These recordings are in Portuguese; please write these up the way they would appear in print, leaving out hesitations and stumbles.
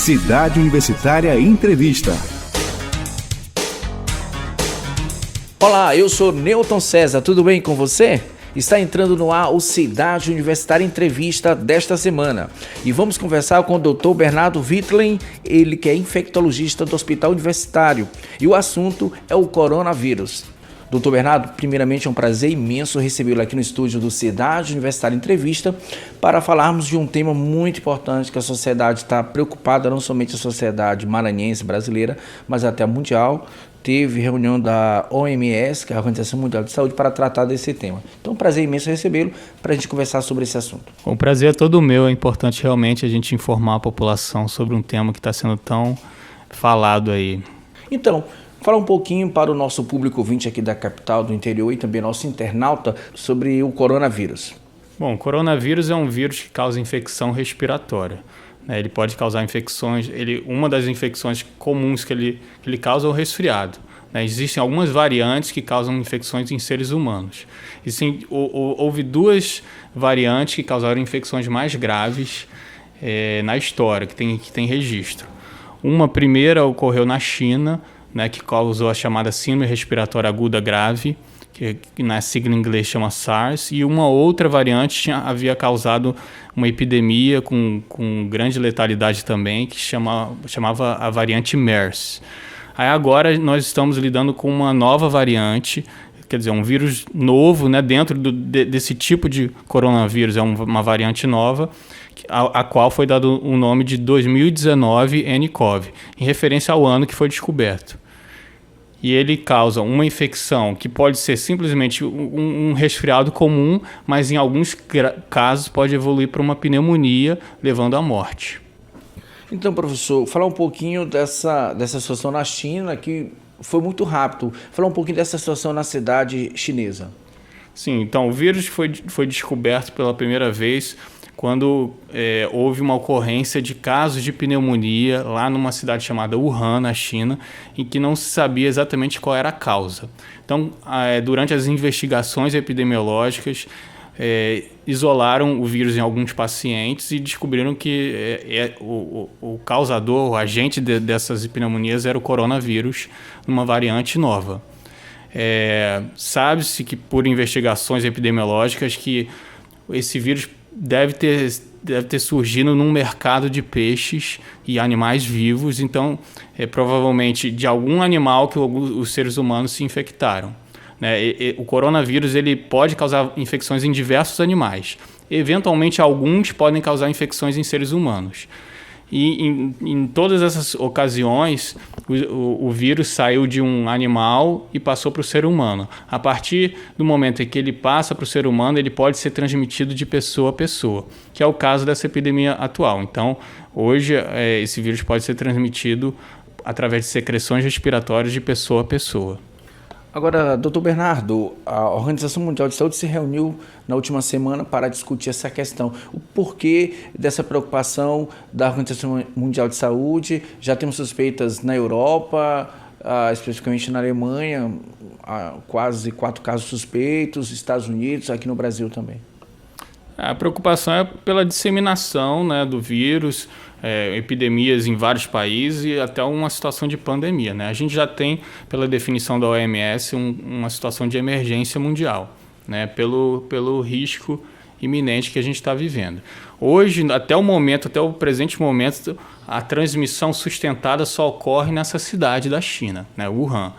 Cidade Universitária Entrevista. Olá, eu sou Newton César, tudo bem com você? Está entrando no ar o Cidade Universitária Entrevista desta semana. E vamos conversar com o Dr. Bernardo Wittlen, ele que é infectologista do Hospital Universitário. E o assunto é o coronavírus. Dr. Bernardo, primeiramente é um prazer imenso recebê-lo aqui no estúdio do Cidade Universitária Entrevista para falarmos de um tema muito importante que a sociedade está preocupada, não somente a sociedade maranhense brasileira, mas até a mundial. Teve reunião da OMS, que é a Organização Mundial de Saúde, para tratar desse tema. Então, é um prazer imenso recebê-lo para a gente conversar sobre esse assunto. O prazer é todo meu. É importante realmente a gente informar a população sobre um tema que está sendo tão falado aí. Então, fala um pouquinho para o nosso público ouvinte aqui da capital, do interior e também nosso internauta sobre o coronavírus. Bom, o coronavírus é um vírus que causa infecção respiratória. Ele pode causar infecções, uma das infecções comuns que ele causa é o resfriado. Existem algumas variantes que causam infecções em seres humanos. E sim, houve duas variantes que causaram infecções mais graves na história, que tem registro. Uma primeira ocorreu na China, que causou a chamada síndrome respiratória aguda grave, que na sigla em inglês chama SARS, e uma outra variante havia causado uma epidemia com grande letalidade também, que chamava a variante MERS. Aí agora nós estamos lidando com uma nova variante, quer dizer, um vírus novo, dentro desse tipo de coronavírus, é uma variante nova, a qual foi dado o nome de 2019 nCoV, em referência ao ano que foi descoberto. E ele causa uma infecção que pode ser simplesmente um resfriado comum, mas em alguns casos pode evoluir para uma pneumonia, levando à morte. Então, professor, falar um pouquinho dessa situação na China, que foi muito rápido. Falar um pouquinho dessa situação na cidade chinesa. Sim, então o vírus foi descoberto pela primeira vez quando houve uma ocorrência de casos de pneumonia lá numa cidade chamada Wuhan, na China, em que não se sabia exatamente qual era a causa. Então, durante as investigações epidemiológicas, isolaram o vírus em alguns pacientes e descobriram que o causador, o agente dessas pneumonias era o coronavírus, numa variante nova. Sabe-se que por investigações epidemiológicas que esse vírus deve ter surgido num mercado de peixes e animais vivos, então provavelmente de algum animal que os seres humanos se infectaram. O coronavírus ele pode causar infecções em diversos animais. Eventualmente alguns podem causar infecções em seres humanos. E em todas essas ocasiões, o vírus saiu de um animal e passou para o ser humano. A partir do momento em que ele passa para o ser humano, ele pode ser transmitido de pessoa a pessoa, que é o caso dessa epidemia atual. Então, hoje, esse vírus pode ser transmitido através de secreções respiratórias de pessoa a pessoa. Agora, doutor Bernardo, a Organização Mundial de Saúde se reuniu na última semana para discutir essa questão. O porquê dessa preocupação da Organização Mundial de Saúde? Já temos suspeitas na Europa, especificamente na Alemanha, quase 4 casos suspeitos, Estados Unidos, aqui no Brasil também. A preocupação é pela disseminação do vírus, epidemias em vários países e até uma situação de pandemia. A gente já tem, pela definição da OMS, uma situação de emergência mundial, pelo risco iminente que a gente está vivendo. Hoje, até o presente momento, a transmissão sustentada só ocorre nessa cidade da China, Wuhan.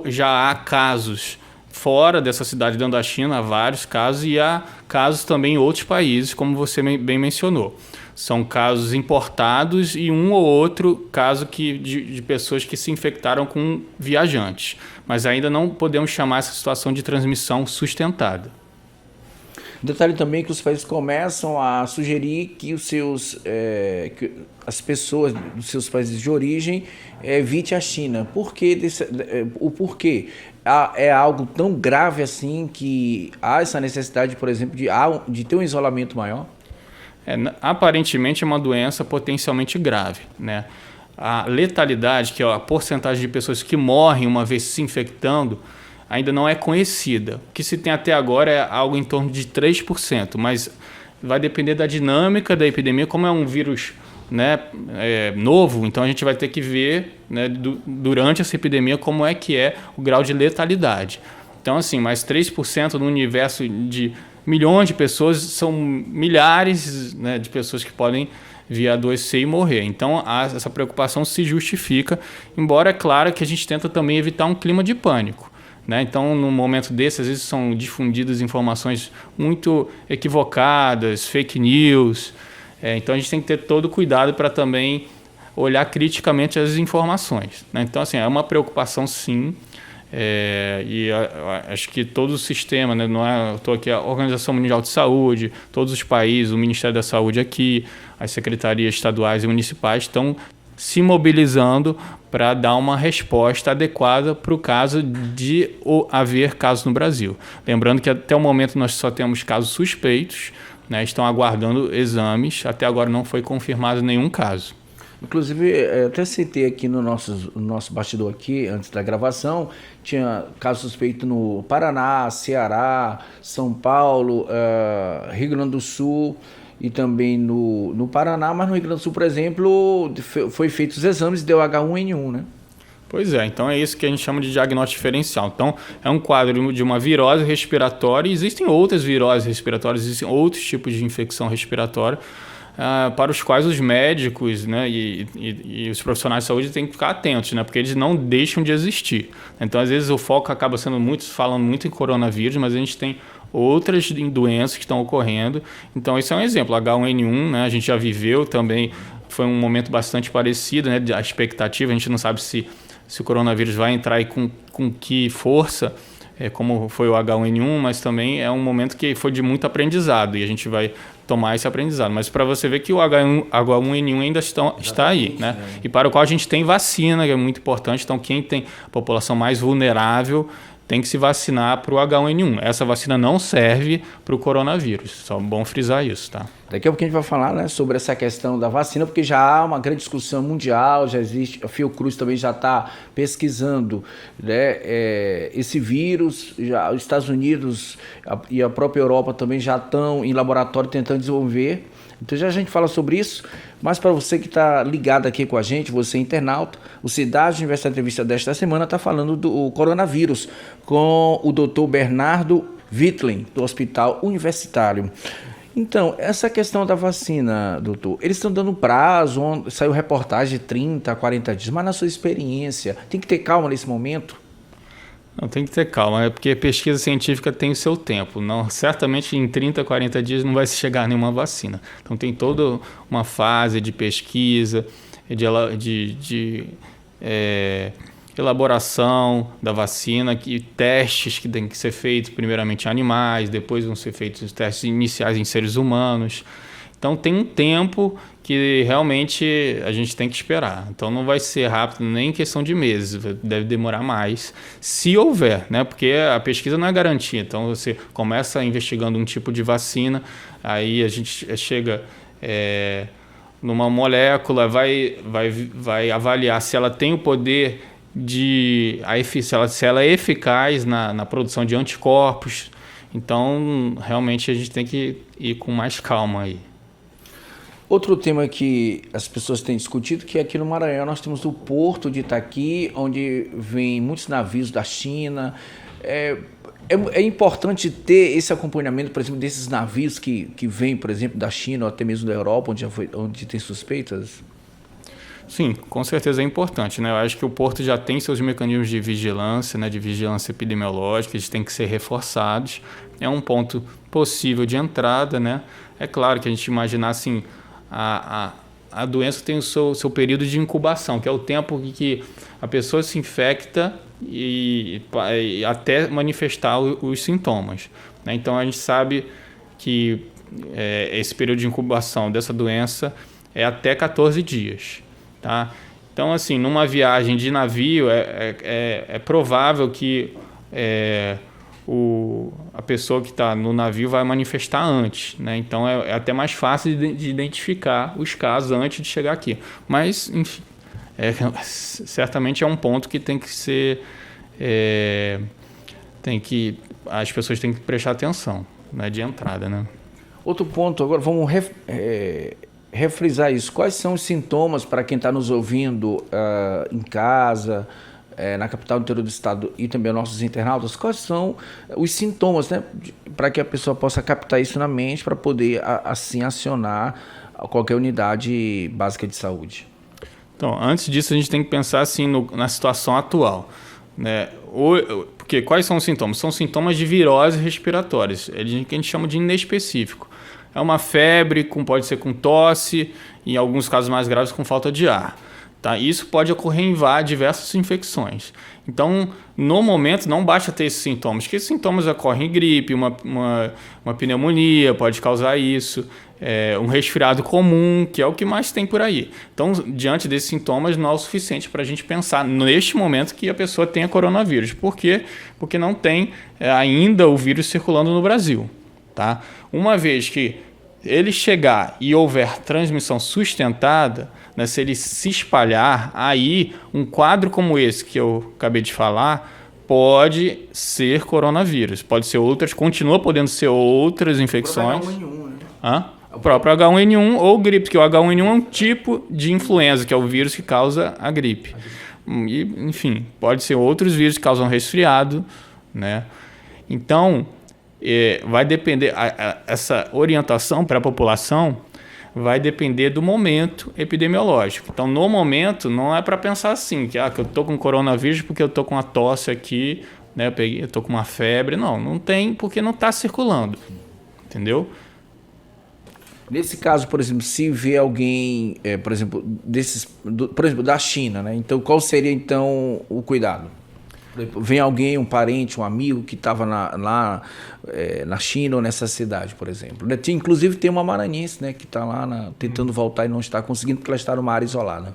Já há casos fora dessa cidade dentro da China, há vários casos, e há casos também em outros países, como você bem mencionou. São casos importados e um ou outro caso de pessoas que se infectaram com viajantes. Mas ainda não podemos chamar essa situação de transmissão sustentada. Detalhe também que os países começam a sugerir que que as pessoas dos seus países de origem evitem a China. O porquê? É algo tão grave assim que há essa necessidade, por exemplo, de ter um isolamento maior? Aparentemente é uma doença potencialmente grave, A letalidade, que é a porcentagem de pessoas que morrem uma vez se infectando, ainda não é conhecida. O que se tem até agora é algo em torno de 3%, mas vai depender da dinâmica da epidemia. Como é um vírus né, novo, então a gente vai ter que ver, né, durante essa epidemia como é que é o grau de letalidade. Então, assim, mais 3% no universo de milhões de pessoas são milhares, né, de pessoas que podem vir a adoecer e morrer. Então, essa preocupação se justifica, embora é claro que a gente tenta também evitar um clima de pânico, né? Então, no momento desse, às vezes são difundidas informações muito equivocadas, fake news. Então, a gente tem que ter todo o cuidado para também olhar criticamente as informações, né? Então, assim, é uma preocupação, sim. E acho que todo o sistema, né, não é, eu estou aqui, a Organização Mundial de Saúde, todos os países, o Ministério da Saúde aqui, as secretarias estaduais e municipais estão se mobilizando para dar uma resposta adequada para o caso de haver casos no Brasil. Lembrando que até o momento nós só temos casos suspeitos, né, estão aguardando exames, até agora não foi confirmado nenhum caso. Inclusive, eu até citei aqui no nosso bastidor aqui, antes da gravação, tinha caso suspeito no Paraná, Ceará, São Paulo, Rio Grande do Sul e também no Paraná, mas no Rio Grande do Sul, por exemplo, foi feitos os exames e deu H1N1, né? Pois é, então é isso que a gente chama de diagnóstico diferencial. Então, é um quadro de uma virose respiratória, e existem outras viroses respiratórias, existem outros tipos de infecção respiratória, para os quais os médicos, né, e os profissionais de saúde têm que ficar atentos, né, porque eles não deixam de existir. Então, às vezes, o foco acaba sendo falando muito em coronavírus, mas a gente tem outras doenças que estão ocorrendo. Então, esse é um exemplo. H1N1, né, a gente já viveu também, foi um momento bastante parecido, né, a expectativa, a gente não sabe se o coronavírus vai entrar aí com que força, como foi o H1N1, mas também é um momento que foi de muito aprendizado e a gente vai tomar esse aprendizado. Mas para você ver que o H1N1 ainda está aí, né? E para o qual a gente tem vacina, que é muito importante. Então, quem tem a população mais vulnerável tem que se vacinar para o H1N1. Essa vacina não serve para o coronavírus. Só bom frisar isso, tá? Daqui a pouco a gente vai falar, né, sobre essa questão da vacina, porque já há uma grande discussão mundial, já existe, a Fiocruz também já está pesquisando, né, esse vírus, já, os Estados Unidos e a própria Europa também já estão em laboratório tentando desenvolver. Então já a gente fala sobre isso, mas para você que está ligado aqui com a gente, você internauta, o Cidade Universitária Entrevista desta semana está falando do coronavírus com o Dr. Bernardo Wittling, do Hospital Universitário. Então, essa questão da vacina, doutor, eles estão dando prazo, saiu reportagem de 30 a 40 dias, mas na sua experiência, tem que ter calma nesse momento? Não, tem que ter calma, porque pesquisa científica tem o seu tempo. Não, certamente em 30, 40 dias não vai se chegar a nenhuma vacina. Então tem toda uma fase de pesquisa, de elaboração da vacina, testes que têm que ser feitos primeiramente em animais, depois vão ser feitos os testes iniciais em seres humanos. Então tem um tempo que realmente a gente tem que esperar. Então não vai ser rápido nem em questão de meses, deve demorar mais, se houver, né? Porque a pesquisa não é garantia. Então você começa investigando um tipo de vacina, aí a gente chega numa molécula, vai avaliar se ela tem o poder se ela é eficaz na produção de anticorpos. Então realmente a gente tem que ir com mais calma aí. Outro tema que as pessoas têm discutido, que aqui no Maranhão nós temos o Porto de Itaqui, onde vem muitos navios da China. É importante ter esse acompanhamento, por exemplo, desses navios que vêm, por exemplo, da China ou até mesmo da Europa, onde tem suspeitas? Sim, com certeza é importante, né? Eu acho que o Porto já tem seus mecanismos de vigilância, né, de vigilância epidemiológica, eles têm que ser reforçados. É um ponto possível de entrada, né? É claro que a gente imaginar assim, a doença tem o seu período de incubação, que é o tempo que a pessoa se infecta e até manifestar os sintomas, né? Então a gente sabe que esse período de incubação dessa doença é até 14 dias. Tá? Então, assim, numa viagem de navio, é provável que a pessoa que está no navio vai manifestar antes, né? Então, é até mais fácil de identificar os casos antes de chegar aqui. Mas, enfim, certamente é um ponto que tem que ser... as pessoas têm que prestar atenção, né, de entrada, né? Outro ponto, agora vamos refrisar isso. Quais são os sintomas para quem está nos ouvindo em casa, na capital do interior do estado e também nossos internautas? Quais são os sintomas, né, para que a pessoa possa captar isso na mente para poder, assim, acionar qualquer unidade básica de saúde? Então, antes disso, a gente tem que pensar assim na situação atual, né? Porque quais são os sintomas? São sintomas de virose respiratórias, que a gente chama de inespecífico. É uma febre, pode ser com tosse, e em alguns casos mais graves com falta de ar. Tá? Isso pode ocorrer em diversas infecções. Então, no momento, não basta ter esses sintomas, porque esses sintomas ocorrem em gripe, uma pneumonia pode causar isso, um resfriado comum, que é o que mais tem por aí. Então, diante desses sintomas, não é o suficiente para a gente pensar neste momento que a pessoa tenha coronavírus. Por quê? Porque não tem ainda o vírus circulando no Brasil. Tá? Uma vez que ele chegar e houver transmissão sustentada, né, se ele se espalhar, aí um quadro como esse que eu acabei de falar pode ser coronavírus. Pode ser outras, continua podendo ser outras infecções. O próprio H1N1, né? O próprio H1N1 ou gripe, porque o H1N1 é um tipo de influenza, que é o vírus que causa a gripe. E, enfim, pode ser outros vírus que causam resfriado, né? Então, vai depender, essa orientação para a população vai depender do momento epidemiológico. Então, no momento, não é para pensar assim, que eu estou com coronavírus porque eu estou com uma tosse aqui, né? Eu estou com uma febre. Não tem, porque não está circulando. Entendeu? Nesse caso, por exemplo, se vê alguém, por exemplo, da China, né? Então, qual seria então o cuidado? Vem alguém, um parente, um amigo que estava lá na China ou nessa cidade, por exemplo. Inclusive tem uma maranhense, né, que está lá tentando voltar e não está conseguindo porque ela está numa área isolada.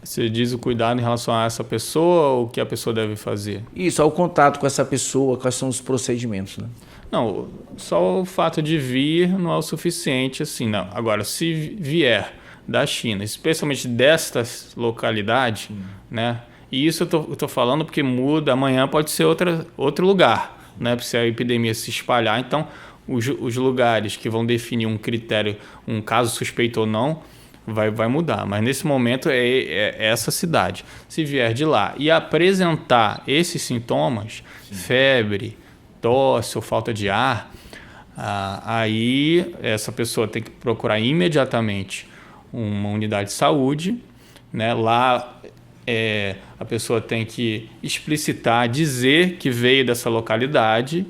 Você diz o cuidado em relação a essa pessoa ou o que a pessoa deve fazer? Isso, ao contato com essa pessoa, quais são os procedimentos, né? Não, só o fato de vir não é o suficiente assim, não. Agora, se vier da China, especialmente destas localidades, né? E isso eu tô falando porque muda, amanhã pode ser outro lugar, né? Se a epidemia se espalhar. Então, os lugares que vão definir um critério, um caso suspeito ou não, vai mudar. Mas nesse momento é essa cidade. Se vier de lá e apresentar esses sintomas, sim, febre, tosse ou falta de ar, aí essa pessoa tem que procurar imediatamente uma unidade de saúde, né? Lá a pessoa tem que explicitar, dizer que veio dessa localidade,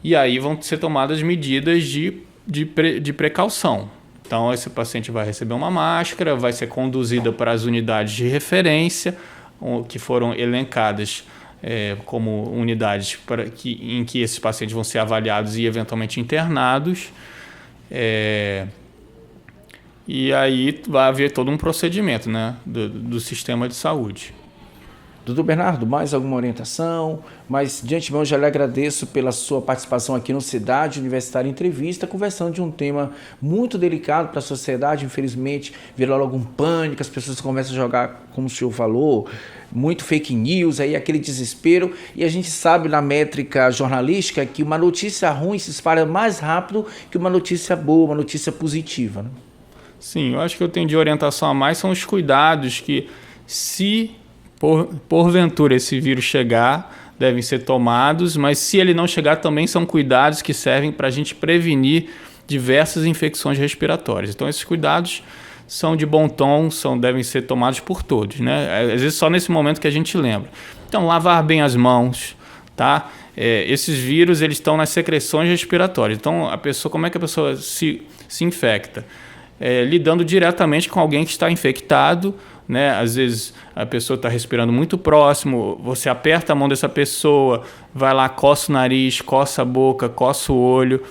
e aí vão ser tomadas medidas de precaução. Então, esse paciente vai receber uma máscara, vai ser conduzida para as unidades de referência, que foram elencadas como unidades em que esses pacientes vão ser avaliados e eventualmente internados. E aí vai haver todo um procedimento, né, do sistema de saúde. Doutor Bernardo, mais alguma orientação? Mas, de antemão, já lhe agradeço pela sua participação aqui no Cidade Universitária Entrevista, conversando de um tema muito delicado para a sociedade. Infelizmente, virou logo um pânico, as pessoas começam a jogar, como o senhor falou, muito fake news, aí aquele desespero. E a gente sabe, na métrica jornalística, que uma notícia ruim se espalha mais rápido que uma notícia boa, uma notícia positiva, né? Sim, eu acho que eu tenho de orientação a mais são os cuidados que, se porventura esse vírus chegar, devem ser tomados, mas se ele não chegar também são cuidados que servem para a gente prevenir diversas infecções respiratórias. Então esses cuidados são de bom tom, devem ser tomados por todos, né? Às vezes só nesse momento que a gente lembra. Então, lavar bem as mãos, tá? Esses vírus eles estão nas secreções respiratórias. Então, como é que a pessoa se infecta? Lidando diretamente com alguém que está infectado, né? Às vezes a pessoa está respirando muito próximo, você aperta a mão dessa pessoa, vai lá, coça o nariz, coça a boca, coça o olho,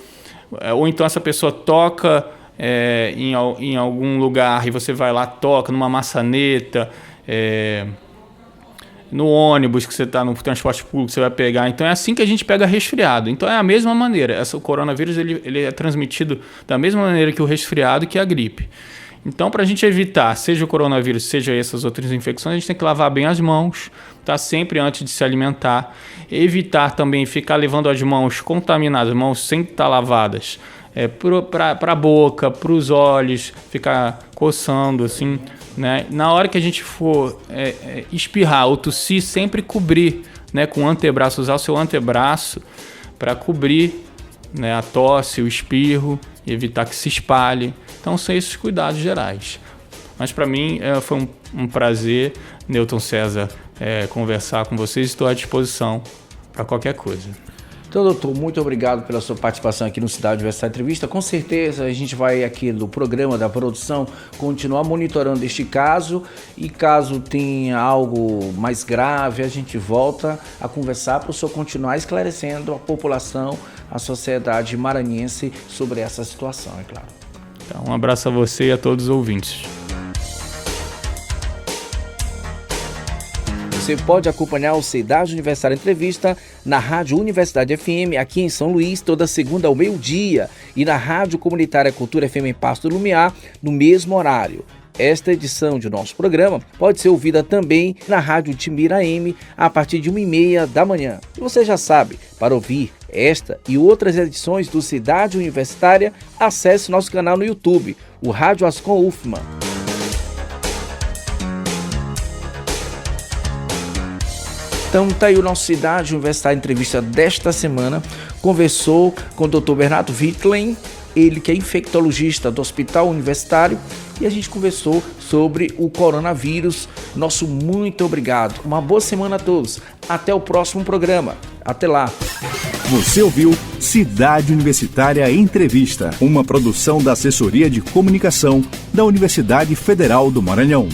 ou então essa pessoa toca em algum lugar e você vai lá, toca numa maçaneta, no ônibus que você está no transporte público, você vai pegar. Então é assim que a gente pega resfriado. Então é a mesma maneira. O coronavírus ele é transmitido da mesma maneira que o resfriado, que a gripe. Então, para a gente evitar, seja o coronavírus, seja essas outras infecções, a gente tem que lavar bem as mãos, tá? Sempre antes de se alimentar. Evitar também ficar levando as mãos contaminadas, as mãos sem estar lavadas, para a boca, para os olhos, ficar coçando assim, né? Na hora que a gente for espirrar ou tossir, sempre cobrir, né, com o antebraço, usar o seu antebraço para cobrir, né, a tosse, o espirro, e evitar que se espalhe. Então são esses cuidados gerais. Mas para mim foi um prazer, Newton César, conversar com vocês. Estou à disposição para qualquer coisa. Então, doutor, muito obrigado pela sua participação aqui no Cidade Universitária Entrevista. Com certeza a gente vai aqui no programa da produção continuar monitorando este caso, e caso tenha algo mais grave, a gente volta a conversar para o senhor continuar esclarecendo a população, a sociedade maranhense sobre essa situação, é claro. Então, um abraço a você e a todos os ouvintes. Você pode acompanhar o Cidade Universitária Entrevista na Rádio Universidade FM, aqui em São Luís, toda segunda ao meio-dia, e na Rádio Comunitária Cultura FM em Pasto do Lumiar, no mesmo horário. Esta edição de nosso programa pode ser ouvida também na Rádio Timira AM a partir de 1h30 da manhã. E você já sabe, para ouvir esta e outras edições do Cidade Universitária, acesse nosso canal no YouTube, o Rádio Ascom UFMA. Então tá aí o nosso Cidade Universitária Entrevista desta semana. Conversou com o Dr. Bernardo Wittlein, ele que é infectologista do Hospital Universitário, e a gente conversou sobre o coronavírus. Nosso muito obrigado. Uma boa semana a todos. Até o próximo programa. Até lá. Você ouviu Cidade Universitária Entrevista, uma produção da Assessoria de Comunicação da Universidade Federal do Maranhão.